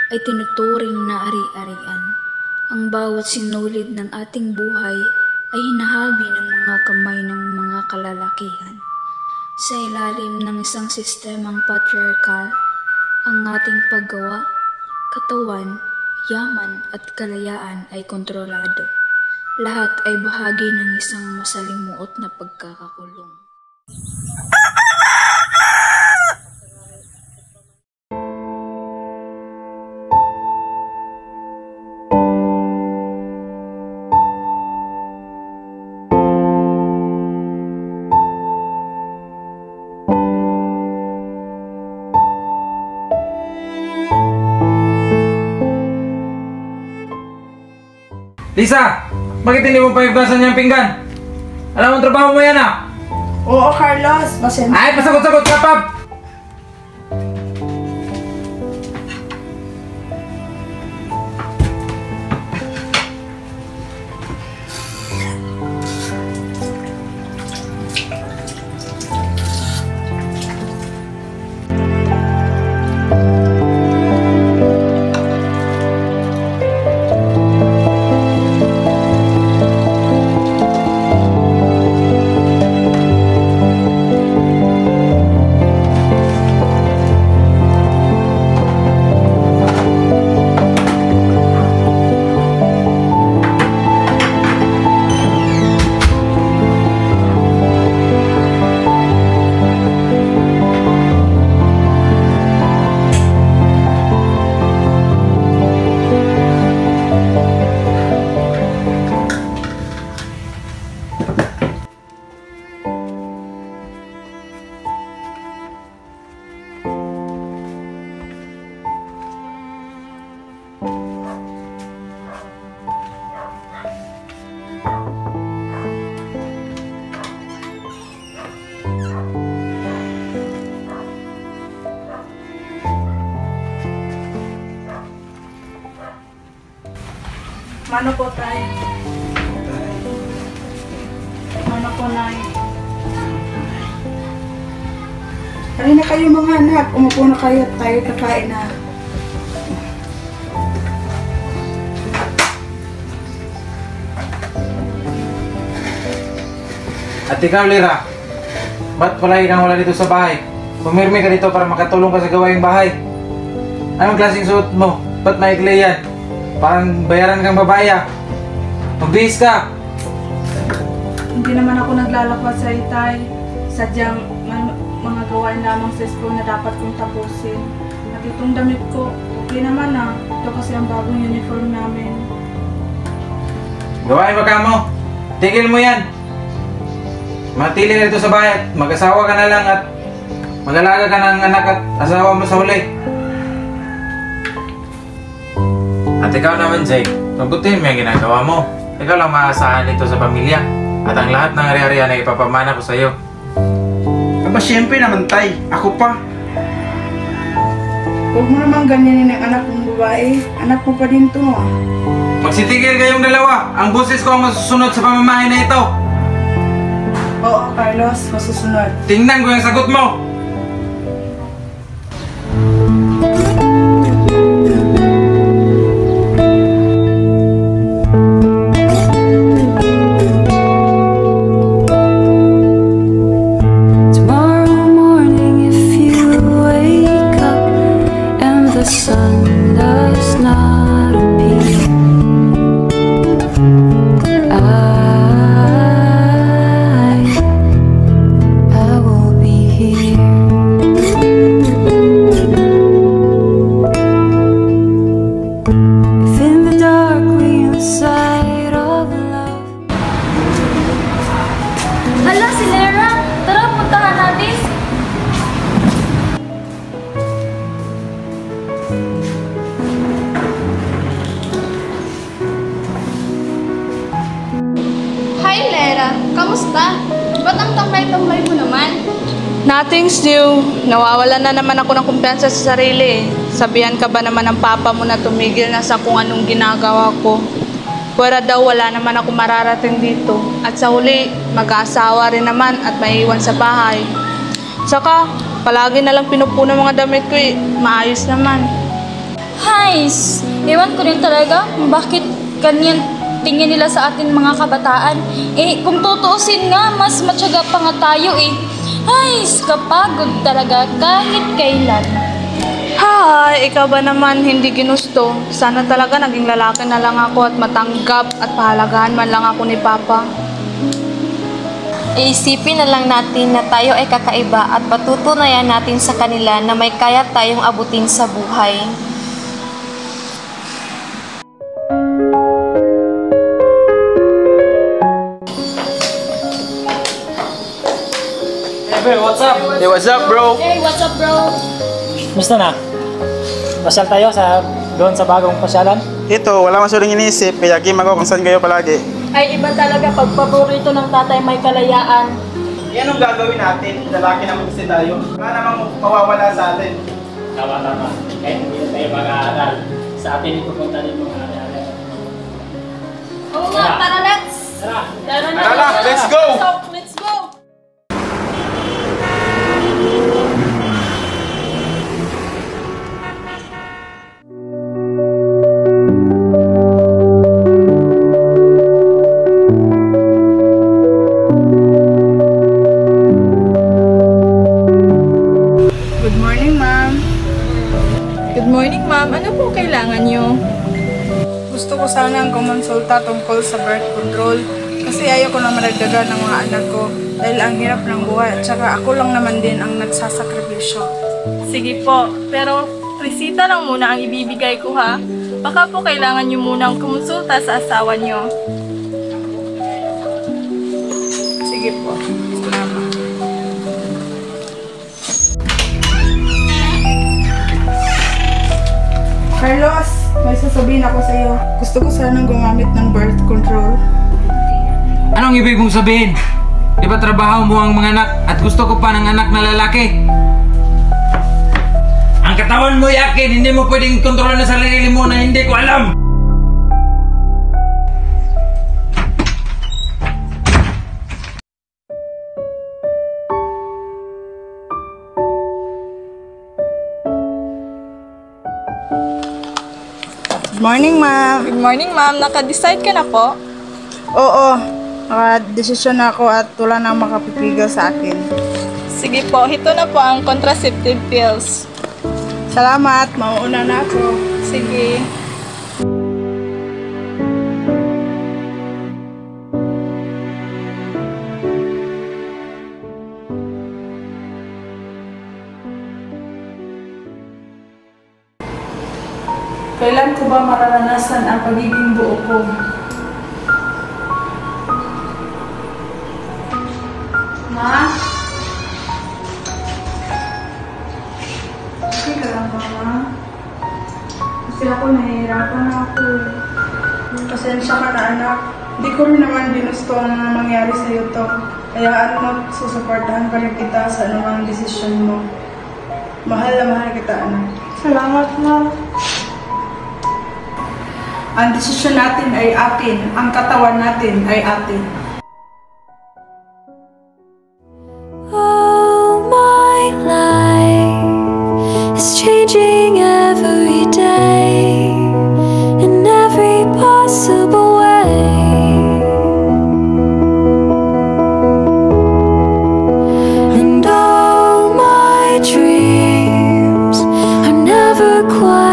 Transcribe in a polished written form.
ay tinuturing na ari-arian. Ang bawat sinulid ng ating buhay ay hinahabi ng mga kamay ng mga kalalakihan. Sa ilalim ng isang sistemang patriarchal, ang ating paggawa, katawan, yaman at kalayaan ay kontrolado. Lahat ay bahagi ng isang masalimuot na pagkakakulong. Lisa! Bakit hindi mo pa iugasan niyang pinggan? Alam mo ang trabaho mo yan ah! Oo, Carlos. Pasensya. Ay, pasagot-sagot ka, Pap! Mano po tayo. Mano po na. Halina na kayo mga anak. Umupo na kayo at tayo kakain na. At ikaw, Lira, ba't palagi kang wala dito sa bahay? Pumirmi ka dito para makatulong ka sa gawaing bahay. Anong klaseng suot mo? Ba't maikli yan? Parang bayaran kang babae ah. Magbihis ka! Hindi naman ako naglalakad sa itay. Sadyang mga gawain lamang sa school na dapat kong tapusin. At itong damit ko, okay naman ah. Ito kasi ang bagong uniform namin. Gawain mo ka mo. Tigil mo yan. Matili na dito sa bahay at mag-asawa ka na lang at mag-alaga ka ng anak at asawa mo sa huli. At ikaw naman, Jay, mabuti mo yung ginagawa mo. Ikaw lang maasahan dito sa pamilya. At ang lahat ng ari-arian ay ipapamana ko sa iyo. Aba, siyempre naman, Tay. Ako pa. Huwag mo naman ganyanin ang anak mong babae. Anak mo pa din to ah. Magsitigil kayong dalawa. Ang busis ko ang masusunod sa pamamahay na ito. Oo, Carlos. Masusunod. Tingnan ko yung sagot mo. Kamusta? Ba't ang tambay-tambay mo naman? Nothing's new. Nawawalan na naman ako ng kumpiyansa sa sarili. Sabihan ka ba naman ng papa mo na tumigil na sa kung anong ginagawa ko? Pwera daw wala naman ako mararating dito. At sa huli, mag-aasawa rin naman at maiiwan sa bahay. Saka, palagi na lang pinupuno mga damit ko eh. Maayos naman. Hay! Hays, ewan ko rin talaga bakit ganyan tingin nila sa atin mga kabataan. Kung tutuusin nga, mas matyaga pa nga tayo Hays, kapagod talaga kahit kailan. Hi, ikaw ba naman hindi ginusto? Sana talaga naging lalaki na lang ako at matanggap at pahalagahan man lang ako ni Papa. Iisipin na lang natin na tayo ay kakaiba at patutunayan natin sa kanila na may kaya tayong abutin sa buhay. Hey, what's up? Hey, what's up, bro? Hey, what's up, bro? Musta na? Pasyal tayo doon sa bagong pasyalan? Ito, wala masyadong iniisip, kaya game ako kung saan kayo palagi. Ay, iba talaga pag paborito ng tatay may kalayaan. Yan ang gagawin natin, lalaki naman kasi tayo. Wala namang mawawala sa atin. Tama. Kahit hindi na tayo mag-aaral, sa atin ipupunta din mga aaral. Oo nga, tara, let's! Tara! Tara na. Tara, let's go! Let's go! Good morning, ma'am. Good morning, ma'am. Ano po kailangan nyo? Gusto ko sanang kumonsulta tungkol sa birth control kasi ayaw ko na maragdagan ng mga anak ko dahil ang hirap ng buhay at saka ako lang naman din ang nagsasakripisyo. Sige po, pero resita lang muna ang ibibigay ko ha. Baka po kailangan nyo munang kumonsulta sa asawa nyo. Sige po. Salamat. Carlos, may sasabihin ako sa iyo. Gusto ko sanang gumamit ng birth control. Anong ibig mong sabihin? Di ba trabaho mo ang mga anak at gusto ko pa ng anak na lalaki? Ang katawan mo yakin, hindi mo pwedeng kontrolin sa sarili mo na hindi ko alam. Good morning, ma'am. Good morning, ma'am. Naka-decide ka na po? Oo, nakadesisyon na ako at wala nang makapipigil sa akin. Sige po, ito na po ang contraceptive pills. Salamat, mauuna na ako. Sige. Kailan ko ba mararanasan ang pagiging buo ko? Ma? Okay ka lang ba, ma? Kasi ako nahihirapan ako. Pasensya ka na, anak. Hindi ko rin naman ginusto ang mangyari sa'yo to. Hayaan mo, susuportahan pa rin kita sa anumang desisyon mo. Mahal na mahal kita, anak. Salamat, ma. Ang desisyon natin ay atin, ang katawan natin ay atin. Oh, my life is changing every day in every possible way. And all my dreams are never quite